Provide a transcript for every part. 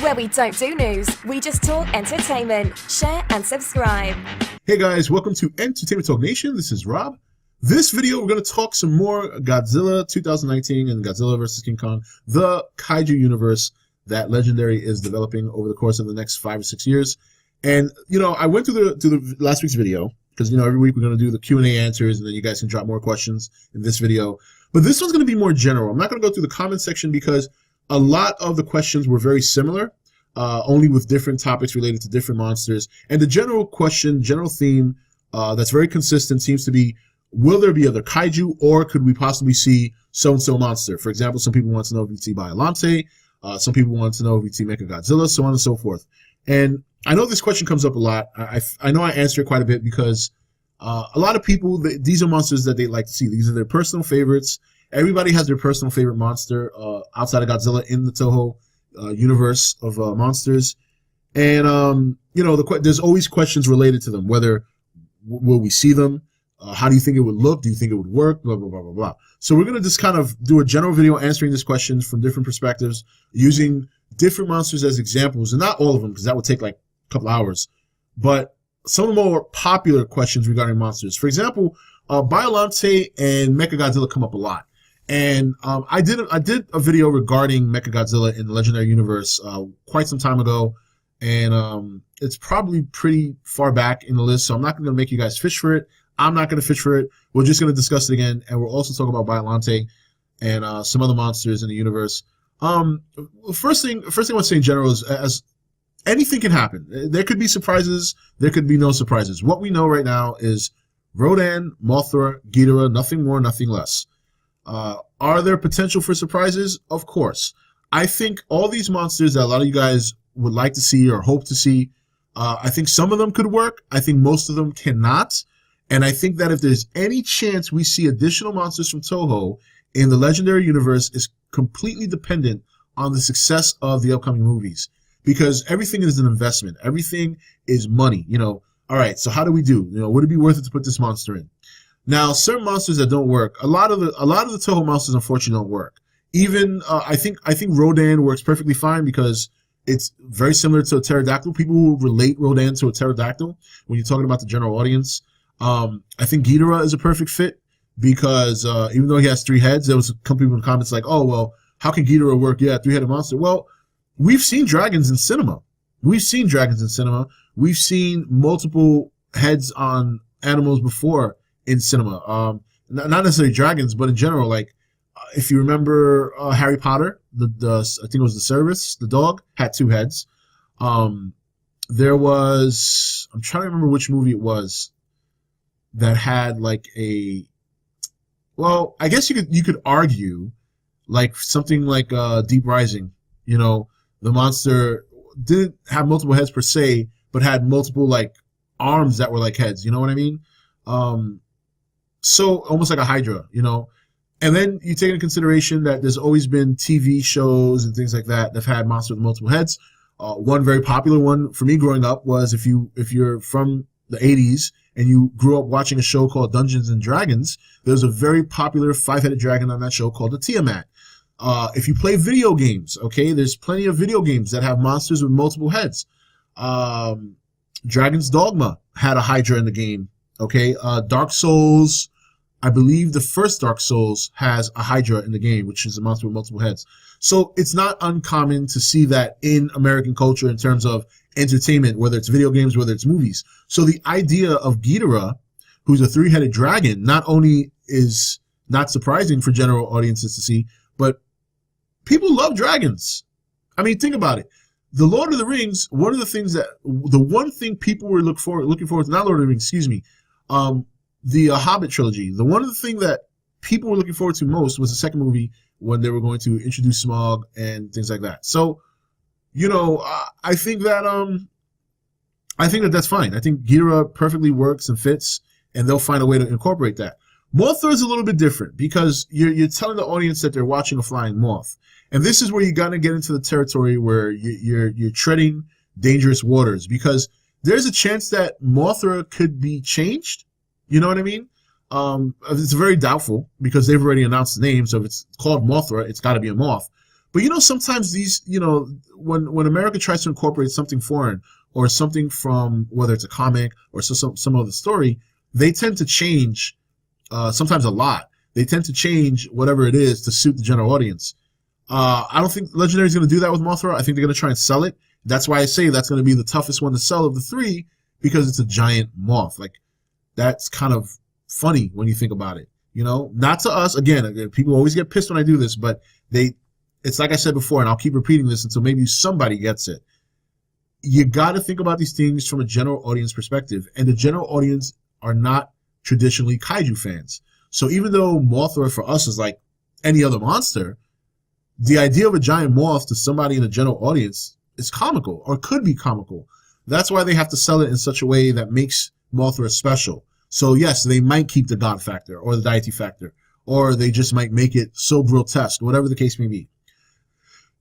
where we don't do news, we just talk entertainment. Share and subscribe. Hey guys, welcome to Entertainment Talk Nation. This is Rob. This video, we're going to talk some more Godzilla 2019 and Godzilla vs. King Kong, the Kaiju universe that Legendary is developing over the course of the next 5 or 6 years. And, I went through the last week's video because, every week we're going to do the Q&A answers and then you guys can drop more questions in this video. But this one's going to be more general. I'm not going to go through the comment section because a lot of the questions were very similar, only with different topics related to different monsters. And the general question, general theme that's very consistent seems to be, will there be other kaiju or could we possibly see so-and-so monster? For example, some people want to know if we see Biollante, some people want to know if we see Mechagodzilla, so on and so forth. And I know this question comes up a lot. I know I answer it quite a bit because a lot of people, these are monsters that they like to see. These are their personal favorites. Everybody has their personal favorite monster outside of Godzilla in the Toho universe of monsters. And, there's always questions related to them, whether will we see them? How do you think it would look? Do you think it would work? Blah, blah, blah, blah, blah. So we're going to just kind of do a general video answering these questions from different perspectives, using different monsters as examples, and not all of them, because that would take like a couple hours, but some of the more popular questions regarding monsters. For example, Biollante and Mechagodzilla come up a lot. And I did a video regarding Mechagodzilla in the Legendary Universe quite some time ago, and it's probably pretty far back in the list, so I'm not going to make you guys fish for it. I'm not going to fish for it. We're just going to discuss it again, and we'll also talk about Biollante and some other monsters in the universe. First thing I want to say in general is, as anything can happen. There could be surprises. There could be no surprises. What we know right now is Rodan, Mothra, Ghidorah, nothing more, nothing less. Are there potential for surprises? Of course. I think all these monsters that a lot of you guys would like to see or hope to see, I think some of them could work. I think most of them cannot. And I think that if there's any chance we see additional monsters from Toho in the Legendary Universe is completely dependent on the success of the upcoming movies. Because everything is an investment. Everything is money. All right, so how do we do? Would it be worth it to put this monster in? Now, certain monsters that don't work, a lot of the Toho monsters unfortunately don't work. Even I think Rodan works perfectly fine because it's very similar to a pterodactyl. People who relate Rodan to a pterodactyl when you're talking about the general audience. I think Ghidorah is a perfect fit because even though he has 3 heads, there was a couple people in the comments like, oh, well, how can Ghidorah work? Yeah, 3-headed monster. Well, we've seen dragons in cinema. We've seen multiple heads on animals before in cinema. Not necessarily dragons, but in general, like if you remember Harry Potter, I think it was the Cerberus, the dog, had 2 heads. There was, I'm trying to remember which movie it was that had like I guess you could argue like something like Deep Rising. The monster didn't have multiple heads per se, but had multiple like arms that were like heads. You know what I mean? So almost like a Hydra, And then you take into consideration that there's always been TV shows and things like that that have had monsters with multiple heads. One very popular one for me growing up was if you're from the 80s and you grew up watching a show called Dungeons and Dragons, there's a very popular 5-headed dragon on that show called the Tiamat. If you play video games, okay, there's plenty of video games that have monsters with multiple heads. Dragon's Dogma had a Hydra in the game, okay? Dark Souls, I believe the first Dark Souls has a Hydra in the game, which is a monster with multiple heads. So it's not uncommon to see that in American culture in terms of entertainment, whether it's video games, whether it's movies. So the idea of Ghidorah, who's a 3-headed dragon, not only is not surprising for general audiences to see, but people love dragons. I mean, think about it. The Lord of the Rings, the one thing people were looking forward to, not Lord of the Rings, excuse me, the Hobbit trilogy. The one of the thing that people were looking forward to most was the second movie when they were going to introduce Smaug and things like that. So, I think that that's fine. I think Ghidorah perfectly works and fits, and they'll find a way to incorporate that. Mothra is a little bit different because you're telling the audience that they're watching a flying moth, and this is where you got to get into the territory where you're treading dangerous waters because there's a chance that Mothra could be changed. You know what I mean? It's very doubtful because they've already announced the name, so if it's called Mothra, it's got to be a moth. But sometimes these, when America tries to incorporate something foreign or something from whether it's a comic or some other story, they tend to change, sometimes a lot. They tend to change whatever it is to suit the general audience. I don't think Legendary is going to do that with Mothra. I think they're going to try and sell it. That's why I say that's going to be the toughest one to sell of the three, because it's a giant moth. Like, that's kind of funny when you think about it. Not to us. Again, people always get pissed when I do this, but it's like I said before, and I'll keep repeating this until maybe somebody gets it. You got to think about these things from a general audience perspective, and the general audience are not traditionally kaiju fans. So even though Mothra for us is like any other monster, the idea of a giant moth to somebody in the general audience is comical, or could be comical. That's why they have to sell it in such a way that makes Mothra special. So yes, they might keep the god factor or the deity factor, or they just might make it so grotesque, whatever the case may be.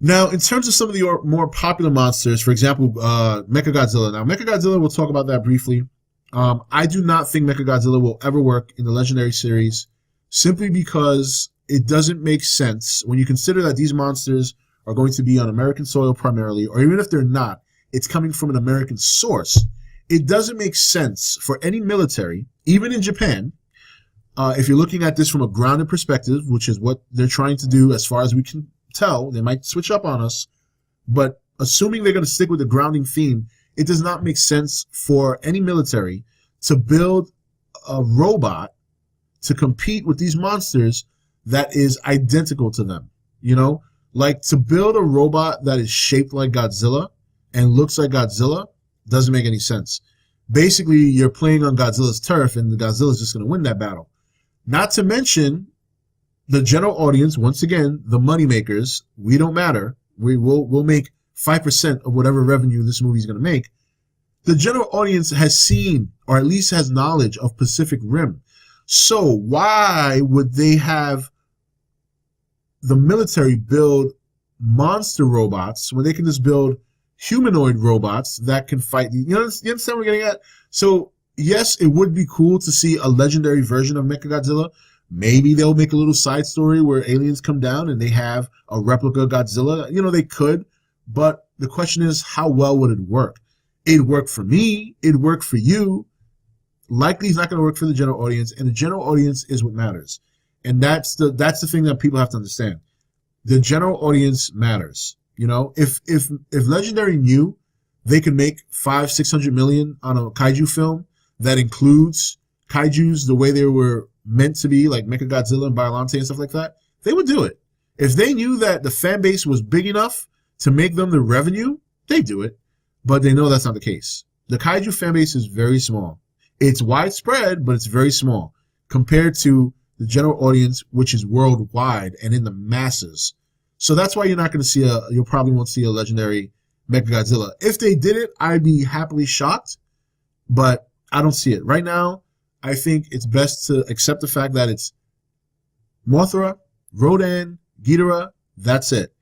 Now, in terms of some of the more popular monsters, for example, Mechagodzilla. Now, Mechagodzilla, we'll talk about that briefly. I do not think Mechagodzilla will ever work in the Legendary series, simply because it doesn't make sense when you consider that these monsters are going to be on American soil primarily, or even if they're not, it's coming from an American source. It doesn't make sense for any military, even in Japan, if you're looking at this from a grounded perspective, which is what they're trying to do as far as we can tell. They might switch up on us, but assuming they're going to stick with the grounding theme, it does not make sense for any military to build a robot to compete with these monsters that is identical to them. Like, to build a robot that is shaped like Godzilla and looks like Godzilla doesn't make any sense. Basically, you're playing on Godzilla's turf, and the Godzilla's just going to win that battle. Not to mention the general audience. Once again, the moneymakers. We don't matter. We'll make 5% of whatever revenue this movie is going to make. The general audience has seen, or at least has knowledge of, Pacific Rim. So why would they have the military build monster robots when they can just build humanoid robots that can fight? You understand what we're getting at? So yes, it would be cool to see a Legendary version of Mechagodzilla. Maybe they'll make a little side story where aliens come down and they have a replica Godzilla. They could, but the question is, how well would it work? It worked for me. It worked for you. Likely it's not going to work for the general audience, and the general audience is what matters. And that's the thing that people have to understand. The general audience matters. If Legendary knew they could make $500-600 million on a kaiju film that includes kaijus the way they were meant to be, like Mechagodzilla and Biollante and stuff like that, they would do it. If they knew that the fan base was big enough to make them the revenue, they'd do it. But they know that's not the case. The kaiju fan base is very small. It's widespread, but it's very small compared to the general audience, which is worldwide and in the masses. So that's why you're not going to see you'll probably won't see a Legendary Mechagodzilla. If they did it, I'd be happily shocked, but I don't see it. Right now, I think it's best to accept the fact that it's Mothra, Rodan, Ghidorah, that's it.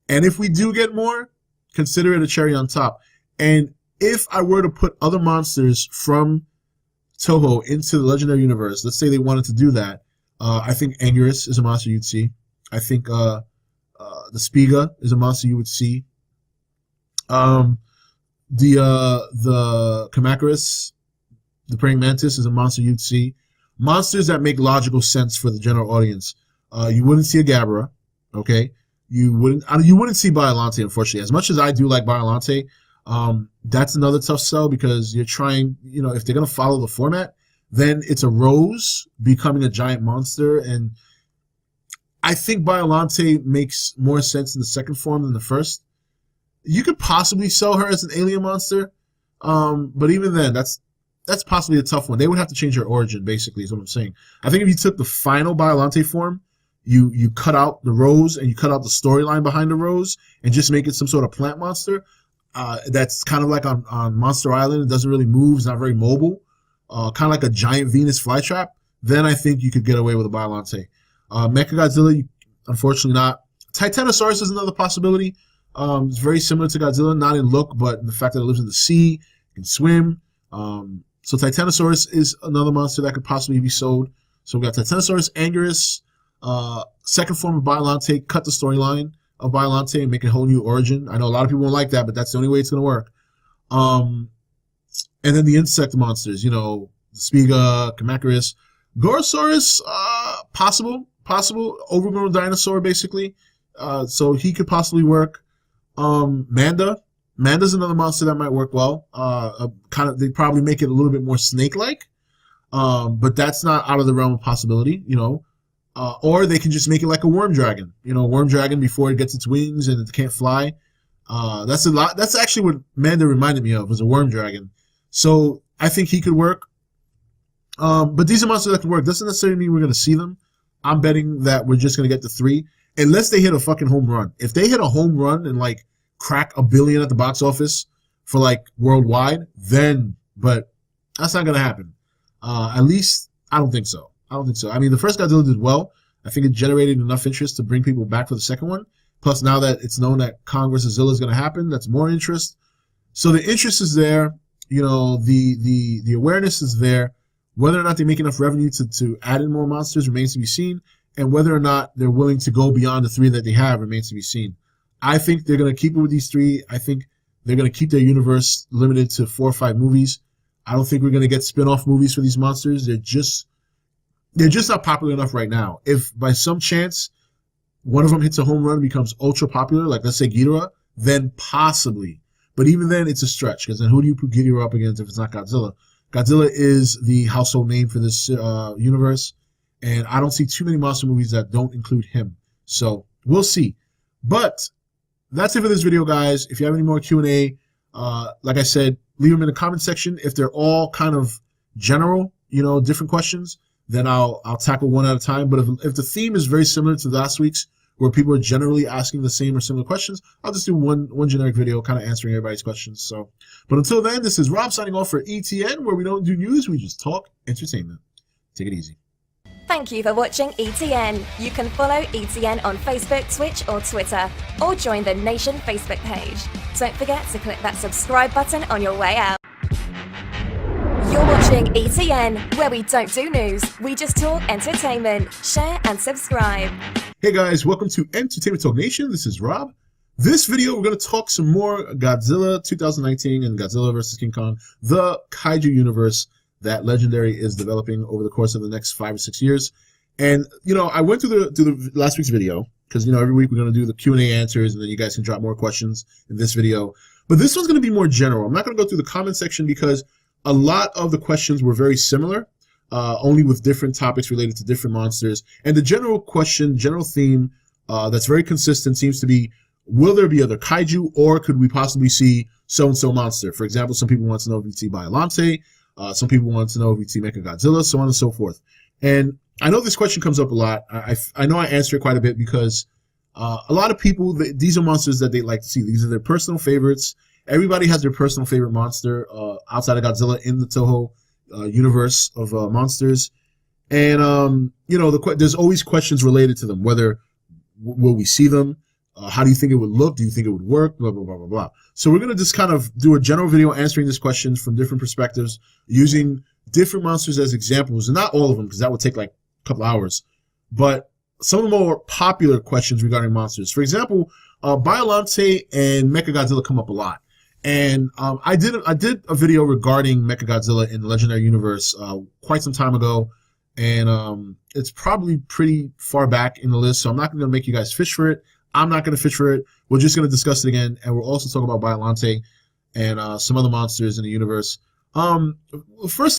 And if we do get more, consider it a cherry on top. And if I were to put other monsters from Toho into the Legendary universe, let's say they wanted to do that, I think Anguirus is a monster you'd see. I think the Spiga is a monster you would see. The Kamacuras, the Praying Mantis, is a monster you'd see. Monsters that make logical sense for the general audience. You wouldn't see a Gabra, okay? You wouldn't see Biollante, unfortunately. As much as I do like Biollante, that's another tough sell, because you're trying, if they're going to follow the format, then it's a Rose becoming a giant monster. And I think Biollante makes more sense in the second form than the first. You could possibly sell her as an alien monster, but even then, that's possibly a tough one. They would have to change her origin, basically, is what I'm saying. I think if you took the final Biollante form, you cut out the Rose and you cut out the storyline behind the Rose and just make it some sort of plant monster, that's kind of like on Monster Island. It doesn't really move. It's not very mobile. Kind of like a giant Venus flytrap. Then I think you could get away with a Biollante. Mechagodzilla, unfortunately not. Titanosaurus is another possibility. It's very similar to Godzilla, not in look, but in the fact that it lives in the sea, can swim. So Titanosaurus is another monster that could possibly be sold. So we got Titanosaurus, Anguirus, second form of Biollante, cut the storyline. of Biollante and make a whole new origin. I know a lot of people won't like that, but that's the only way it's going to work. And then the insect monsters, you know, Spiga, Kamacuras, Gorosaurus, possible, overgrown dinosaur basically. So he could possibly work. Manda's another monster that might work well. They probably make it a little bit more snake-like. But that's not out of the realm of possibility, you know. Or they can just make it like a worm dragon, you know, worm dragon before it gets its wings and it can't fly. That's a lot. That's actually what Manda reminded me of, was a worm dragon. So I think he could work. But these are monsters that can work. Doesn't necessarily mean we're going to see them. I'm betting that we're just going to get the 3, unless they hit a fucking home run. If they hit a home run and like crack $1 billion at the box office for like worldwide, then, but that's not going to happen. At least I don't think so. I mean, the first Godzilla did well. I think it generated enough interest to bring people back for the second one. Plus, now that it's known that Kong vs. Zilla is going to happen, that's more interest. So the interest is there. You know, the awareness is there. Whether or not they make enough revenue to add in more monsters remains to be seen. And whether or not they're willing to go beyond the 3 that they have remains to be seen. I think they're going to keep it with these 3. I think they're going to keep their universe limited to 4 or 5 movies. I don't think we're going to get spin-off movies for these monsters. They're just not popular enough right now. If by some chance one of them hits a home run and becomes ultra popular, like let's say Ghidorah, then possibly. But even then, it's a stretch, because then who do you put Ghidorah up against if it's not Godzilla? Godzilla is the household name for this universe, and I don't see too many monster movies that don't include him. So we'll see. But that's it for this video, guys. If you have any more Q&A, like I said, leave them in the comment section. If they're all kind of general, you know, different questions, then I'll tackle one at a time. But if the theme is very similar to last week's, where people are generally asking the same or similar questions, I'll just do one generic video kind of answering everybody's questions. So, but until then, this is Rob signing off for ETN, where we don't do news, we just talk entertainment. Take it easy. Thank you for watching ETN. You can follow ETN on Facebook, Twitch, or Twitter, or join the Nation Facebook page. Don't forget to click that subscribe button on your way out. You're watching ETN, where we don't do news, we just talk entertainment. Share and subscribe. Hey guys, welcome to Entertainment Talk Nation. This is Rob. This video, we're going to talk some more Godzilla 2019 and Godzilla vs. King Kong, the Kaiju universe that Legendary is developing over the course of the next 5 or 6 years. And, you know, I went through the last week's video, because, you know, every week we're going to do the Q&A answers, and then you guys can drop more questions in this video. But this one's going to be more general. I'm not going to go through the comment section, because a lot of the questions were very similar, only with different topics related to different monsters. And the general question, general theme that's very consistent seems to be, will there be other kaiju, or could we possibly see so-and-so monster? For example, some people want to know if we see Biollante, some people want to know if we see Mechagodzilla, so on and so forth. And I know this question comes up a lot. I know I answer it quite a bit, because a lot of people, these are monsters that they like to see. These are their personal favorites. Everybody has their personal favorite monster outside of Godzilla in the Toho universe of monsters. And, you know, there's always questions related to them, whether will we see them? How do you think it would look? Do you think it would work? Blah, blah, blah, blah, blah. So we're going to just kind of do a general video answering these questions from different perspectives, using different monsters as examples, and not all of them, because that would take like a couple hours, but some of the more popular questions regarding monsters. For example, Biollante and Mechagodzilla come up a lot. And I did a video regarding Mechagodzilla in the Legendary Universe quite some time ago, and it's probably pretty far back in the list, so I'm not going to make you guys fish for it. I'm not going to fish for it. We're just going to discuss it again, and we'll also talk about Biollante and some other monsters in the universe. First